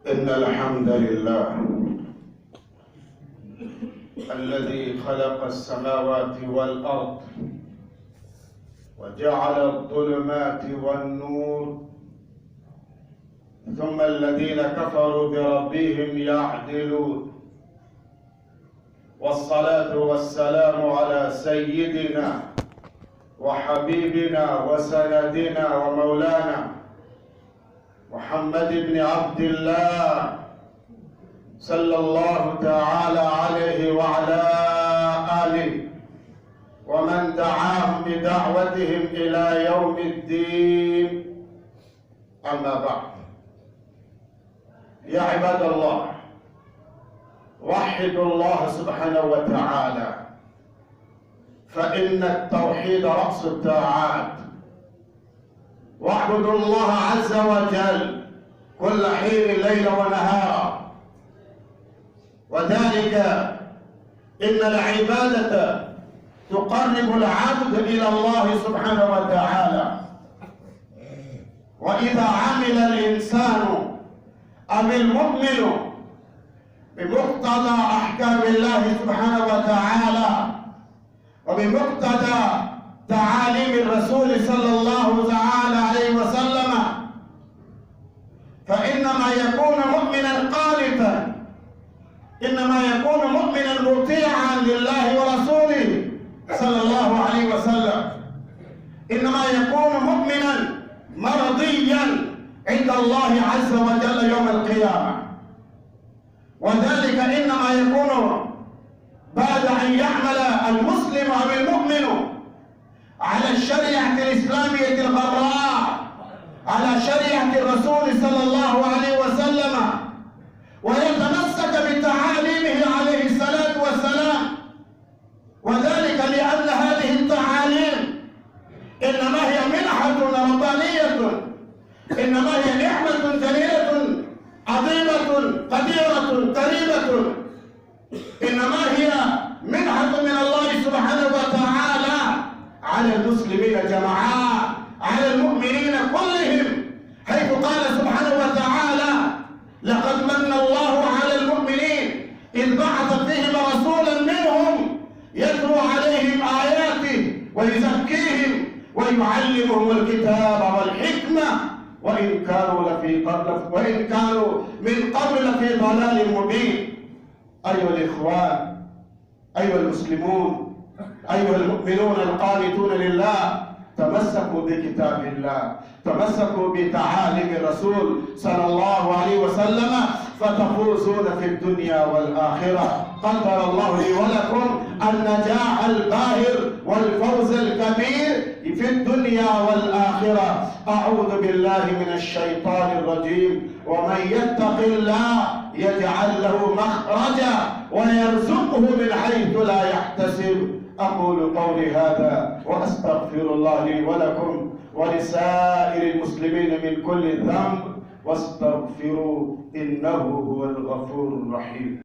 إن الحمد لله الذي خلق السماوات والأرض وجعل الظلمات والنور ثم الذين كفروا بربهم يعدلون، والصلاة والسلام على سيدنا وحبيبنا وسندنا ومولانا محمد بن عبد الله صلى الله تعالى عليه وعلى آله ومن دعاهم بدعوتهم إلى يوم الدين. أما بعد، يا عباد الله، وحدوا الله سبحانه وتعالى، فإن التوحيد رأس الطاعات، واعبدوا الله عز وجل كل حين ليلا ونهارا، وذلك إن العبادة تقرب العبد إلى الله سبحانه وتعالى. وإذا عمل الإنسان أو المؤمن بمقتضى أحكام الله سبحانه وتعالى وبمقتضى تعاليم الرسول صلى الله تعالى عليه وسلم، فإنما يكون مؤمنا قانتا، إنما يكون مؤمنا مطيعا لله ورسوله صلى الله عليه وسلم، إنما يكون مؤمنا مرضيا عند الله عز وجل يوم القيامة. وذلك إنما يكون بعد أن يعمل المسلم أو المؤمن على الشريعة الإسلامية الغراء، على شريعة الرسول صلى الله عليه وسلم، ويتمسك بتعاليمه عليه الصلاة والسلام. وذلك لأن هذه التعاليم إنما هي منحة ربانية، إنما هي نعمة جليلة عظيمة قديرة كريمة، إنما هي منحة من الله سبحانه وتعالى على المسلمين جمعاء، على المؤمنين كلهم، حيث قال سبحانه وتعالى: لقد من الله على المؤمنين إذ بعث فيهم رسولا منهم يتلو عليهم آياته ويزكيهم ويعلمهم الكتاب والحكمة وإن كانوا من قبل لفي ضلال مبين. أيها الإخوان، أيها المسلمون، أيها المؤمنون القانتون لله، تمسكوا بكتاب الله، تمسكوا بتعاليم الرسول صلى الله عليه وسلم، فتفوزون في الدنيا والآخرة. قدر الله لي ولكم النجاح الباهر والفوز الكبير في الدنيا والآخرة. أعوذ بالله من الشيطان الرجيم. ومن يتق الله يجعل له مخرجا ويرزقه من حيث لا يحتسب. أقول قولي هذا وأستغفر الله لي ولكم ولسائر المسلمين من كل ذنب، واستغفروا إنه هو الغفور الرحيم.